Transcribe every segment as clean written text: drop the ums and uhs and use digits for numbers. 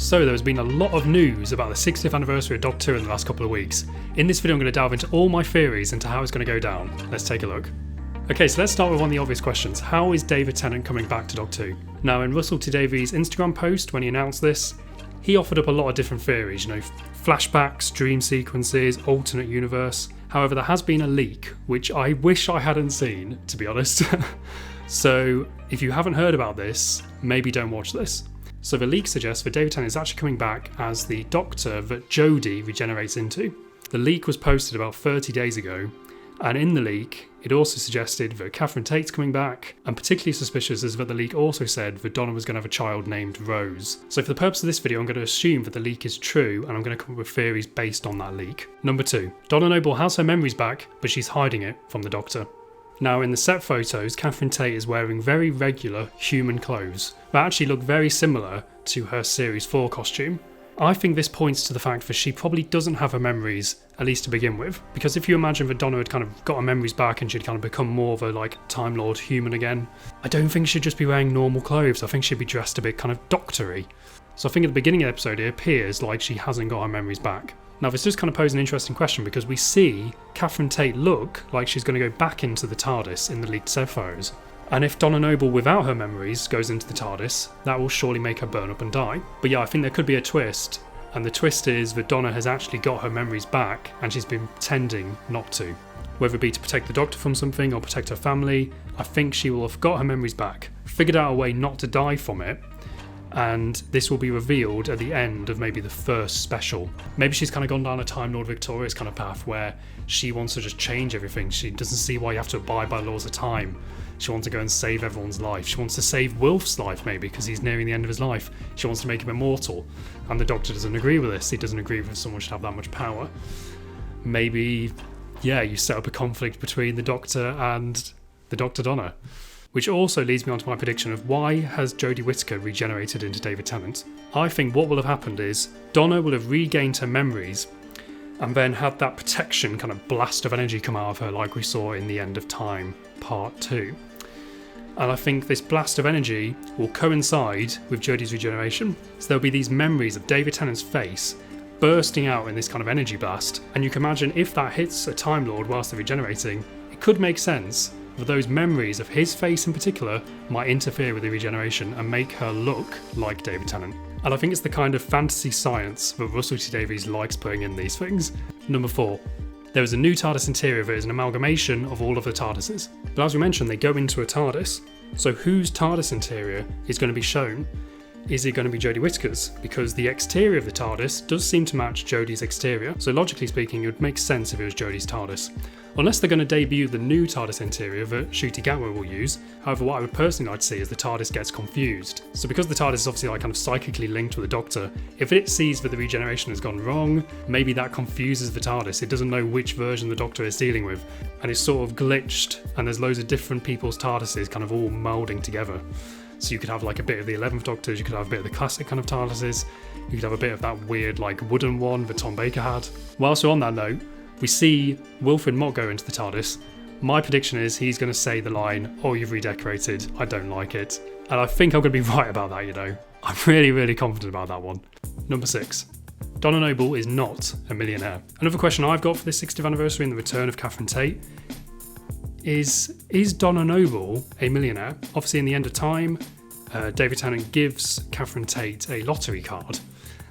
So there has been a lot of news about the 60th anniversary of Doctor Who in the last couple of weeks. In this video I'm going to delve into all my theories into how it's going to go down. Let's take a look. Okay, so let's start with one of the obvious questions. How is David Tennant coming back to Doctor Who? Now, in Russell T Davies' Instagram post when he announced this, he offered up a lot of different theories, flashbacks, dream sequences, alternate universe. However, there has been a leak, which I wish I hadn't seen, to be honest. So, if you haven't heard about this, maybe don't watch this. So the leak suggests that David Tennant is actually coming back as the Doctor that Jodie regenerates into. The leak was posted about 30 days ago, and in the leak, it also suggested that Catherine Tate's coming back, and particularly suspicious is that the leak also said that Donna was going to have a child named Rose. So for the purpose of this video, I'm going to assume that the leak is true, and I'm going to come up with theories based on that leak. Number 2. Donna Noble has her memories back, but she's hiding it from the Doctor. Now, in the set photos, Catherine Tate is wearing very regular human clothes that actually look very similar to her Series 4 costume. I think this points to the fact that she probably doesn't have her memories, at least to begin with, because if you imagine that Donna had kind of got her memories back and she'd kind of become more of a Time Lord human again, I don't think she'd just be wearing normal clothes. I think she'd be dressed a bit kind of doctory. So I think at the beginning of the episode it appears like she hasn't got her memories back. Now this does kind of pose an interesting question because we see Catherine Tate look like she's going to go back into the TARDIS in the leaked set photos. And if Donna Noble without her memories goes into the TARDIS, that will surely make her burn up and die. But yeah, I think there could be a twist, and the twist is that Donna has actually got her memories back and she's been pretending not to. Whether it be to protect the Doctor from something or protect her family, I think she will have got her memories back, figured out a way not to die from it, and this will be revealed at the end of maybe the first special. Maybe she's kind of gone down a Time Lord Victorious kind of path where she wants to just change everything. She doesn't see why you have to abide by the laws of time. She wants to go and save everyone's life. She wants to save Wilf's life maybe because he's nearing the end of his life. She wants to make him immortal. And the Doctor doesn't agree with this. He doesn't agree that someone should have that much power. Maybe, yeah, you set up a conflict between the Doctor and the Dr. Donna. Which also leads me on to my prediction of why has Jodie Whittaker regenerated into David Tennant. I think what will have happened is Donna will have regained her memories and then had that protection kind of blast of energy come out of her like we saw in The End of Time Part 2. And I think this blast of energy will coincide with Jodie's regeneration. So there'll be these memories of David Tennant's face bursting out in this kind of energy blast. And you can imagine if that hits a Time Lord whilst they're regenerating, it could make sense that those memories of his face in particular might interfere with the regeneration and make her look like David Tennant. And I think it's the kind of fantasy science that Russell T Davies likes putting in these things. Number 4. There is a new TARDIS interior that is an amalgamation of all of the TARDISes. But as we mentioned, they go into a TARDIS. So whose TARDIS interior is going to be shown? Is it going to be Jodie Whittaker's? Because the exterior of the TARDIS does seem to match Jodie's exterior. So logically speaking, it would make sense if it was Jodie's TARDIS. Unless they're going to debut the new TARDIS interior that Ncuti Gatwa will use. However, what I would personally like to see is the TARDIS gets confused. So because the TARDIS is obviously kind of psychically linked with the Doctor, if it sees that the regeneration has gone wrong, maybe that confuses the TARDIS. It doesn't know which version the Doctor is dealing with, and it's sort of glitched, and there's loads of different people's TARDISes kind of all melding together. So you could have a bit of the 11th Doctor, you could have a bit of the classic kind of TARDISes, you could have a bit of that weird wooden one that Tom Baker had. Whilst we're on that note, we see Wilfred Mott go into the TARDIS. My prediction is he's going to say the line, "Oh, you've redecorated, I don't like it." And I think I'm going to be right about that, I'm really, really confident about that one. Number 6. Donna Noble is not a millionaire. Another question I've got for this 60th anniversary and the return of Catherine Tate is Donna Noble a millionaire? Obviously in The End of Time, David Tennant gives Catherine Tate a lottery card,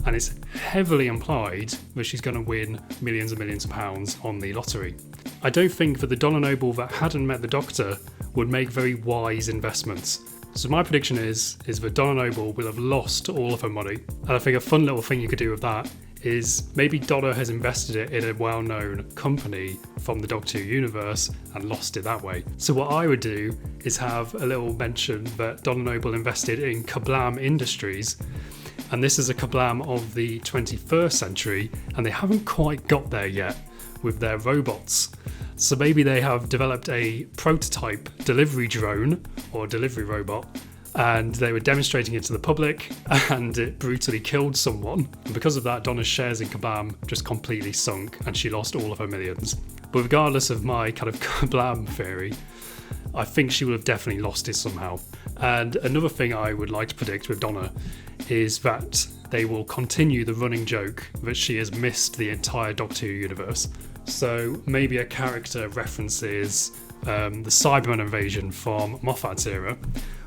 and it's heavily implied that she's going to win millions and millions of pounds on the lottery. I don't think that the Donna Noble that hadn't met the Doctor would make very wise investments. So my prediction is that Donna Noble will have lost all of her money. And I think a fun little thing you could do with that is maybe Donna has invested it in a well-known company from the Doctor Who universe and lost it that way. So what I would do is have a little mention that Donna Noble invested in Kablam Industries, and this is a Kablam of the 21st century, and they haven't quite got there yet with their robots. So maybe they have developed a prototype delivery drone or delivery robot, and they were demonstrating it to the public, and it brutally killed someone. And because of that, Donna's shares in Kablam just completely sunk, and she lost all of her millions. But regardless of my kind of Kablam theory, I think she would have definitely lost it somehow. And another thing I would like to predict with Donna is that they will continue the running joke that she has missed the entire Doctor Who universe. So maybe a character references the Cyberman invasion from Moffat's era,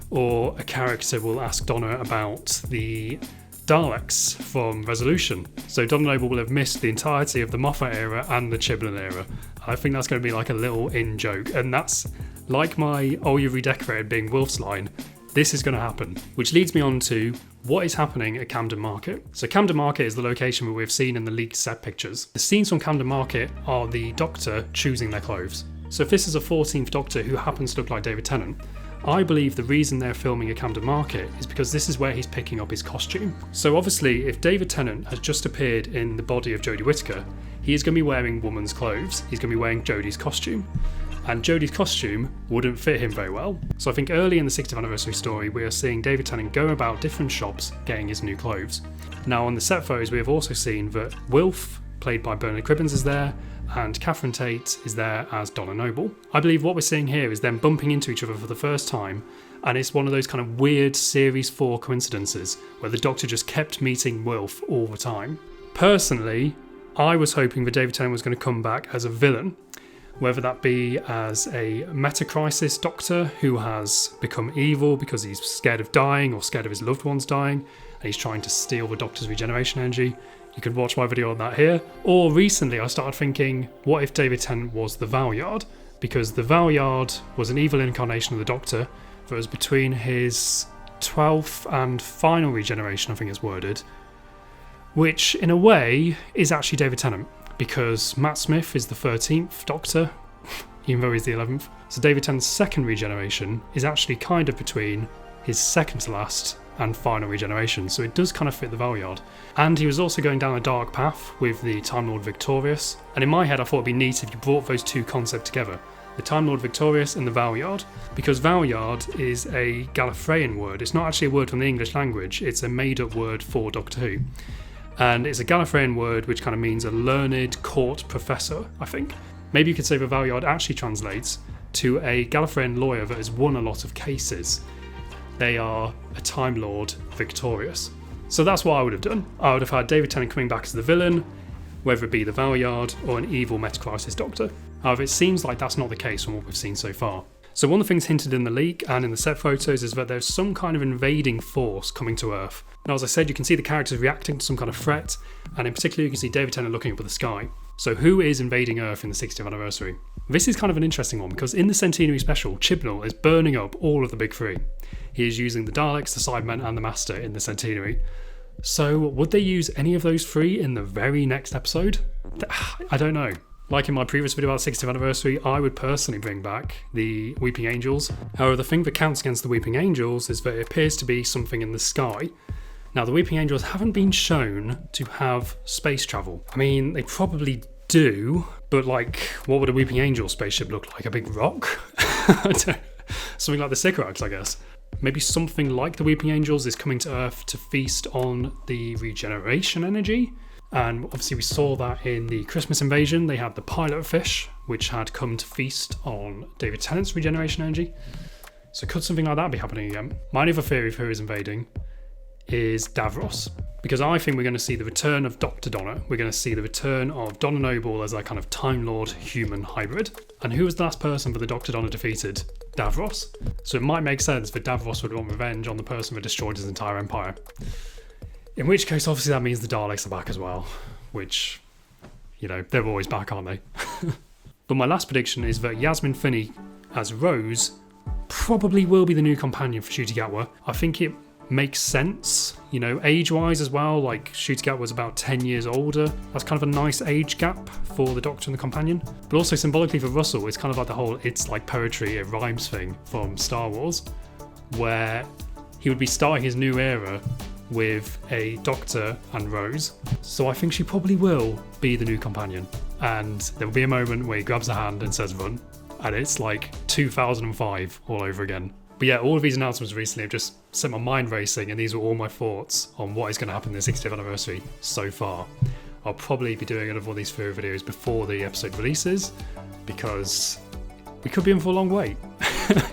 or a character will ask Donna about the Daleks from Resolution. So Donna Noble will have missed the entirety of the Moffat era and the CHIBNALL era. I think that's going to be like a little in-joke, and that's like my "oh, you redecorated" being Wilf's line. This is going to happen, which leads me on to what is happening at Camden Market. So Camden Market is the location that we've seen in the leaked set pictures. The scenes from Camden Market are the Doctor choosing their clothes. So if this is a 14th Doctor who happens to look like David Tennant, I believe the reason they're filming at Camden Market is because this is where he's picking up his costume. So obviously, if David Tennant has just appeared in the body of Jodie Whittaker, he is going to be wearing woman's clothes. He's going to be wearing Jodie's costume. And Jodie's costume wouldn't fit him very well. So I think early in the 60th anniversary story, we are seeing David Tennant go about different shops getting his new clothes. Now on the set photos, we have also seen that Wilf, played by Bernard Cribbins, is there, and Catherine Tate is there as Donna Noble. I believe what we're seeing here is them bumping into each other for the first time, and it's one of those kind of weird Series 4 coincidences where the Doctor just kept meeting Wilf all the time. Personally, I was hoping that David Tennant was going to come back as a villain, whether that be as a meta-crisis Doctor who has become evil because he's scared of dying or scared of his loved ones dying, and he's trying to steal the Doctor's regeneration energy. You can watch my video on that here. Or recently I started thinking, what if David Tennant was the Valeyard? Because the Valeyard was an evil incarnation of the Doctor that was between his 12th and final regeneration, I think it's worded, which in a way is actually David Tennant, because Matt Smith is the 13th Doctor, even though he's the 11th. So David Tennant's second regeneration is actually kind of between his second to last and final regeneration, so it does kind of fit the Valeyard. And he was also going down a dark path with the Time Lord Victorious, and in my head I thought it'd be neat if you brought those two concepts together, the Time Lord Victorious and the Valeyard, because Valeyard is a Gallifreyan word. It's not actually a word from the English language, it's a made up word for Doctor Who. And it's a Gallifreyan word which kind of means a learned court professor, I think. Maybe you could say the Valeyard actually translates to a Gallifreyan lawyer that has won a lot of cases. They are a Time Lord Victorious. So that's what I would have done. I would have had David Tennant coming back as the villain, whether it be the Valeyard or an evil Meta-Crisis Doctor. However, it seems like that's not the case from what we've seen so far. So one of the things hinted in the leak and in the set photos is that there's some kind of invading force coming to Earth. Now, as I said, you can see the characters reacting to some kind of threat, and in particular you can see David Tennant looking up at the sky. So who is invading Earth in the 60th anniversary? This is kind of an interesting one, because in the Centenary special, CHIBNALL is burning up all of the big three. He is using the Daleks, the Cybermen and the Master in the Centenary. So would they use any of those three in the very next episode? I don't know. Like in my previous video about the 60th anniversary, I would personally bring back the Weeping Angels. However, the thing that counts against the Weeping Angels is that it appears to be something in the sky. Now, the Weeping Angels haven't been shown to have space travel. I mean, they probably do, but like, what would a Weeping Angel spaceship look like? A big rock? Something like the Sycorax, I guess. Maybe something like the Weeping Angels is coming to Earth to feast on the regeneration energy. And obviously we saw that in the Christmas invasion. They had the pilot fish, which had come to feast on David Tennant's regeneration energy. So could something like that be happening again? My other theory of who is invading is Davros, because I think we're going to see the return of Dr. Donna. We're going to see the return of Donna Noble as a kind of Time Lord human hybrid. And who was the last person that the Dr. Donna defeated? Davros. So it might make sense that Davros would want revenge on the person that destroyed his entire empire. In which case, obviously, that means the Daleks are back as well, which, you know, they're always back, aren't they? But my last prediction is that YASMIN Finney as Rose probably will be the new companion for Ncuti Gatwa. I think it makes sense, you know, age-wise as well. Like, Ncuti Gatwa was about 10 years older. That's kind of a nice age gap for the Doctor and the companion. But also symbolically for Russell, it's kind of like the whole "it's like poetry, it rhymes" thing from Star Wars, where he would be starting his new era with a Doctor and Rose. So I think she probably will be the new companion. And there will be a moment where he grabs her hand and says "run," and it's like 2005 all over again. But yeah, all of these announcements recently have just set my mind racing, and these were all my thoughts on what is going to happen in the 60th anniversary so far. I'll probably be doing another one of these theory videos before the episode releases, because we could be in for a long wait.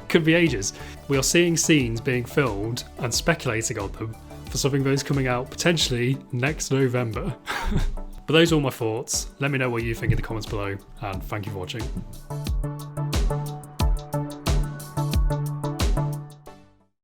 Could be ages. We are seeing scenes being filmed and speculating on them for something that is coming out potentially next November. But those are all my thoughts. Let me know what you think in the comments below, and thank you for watching.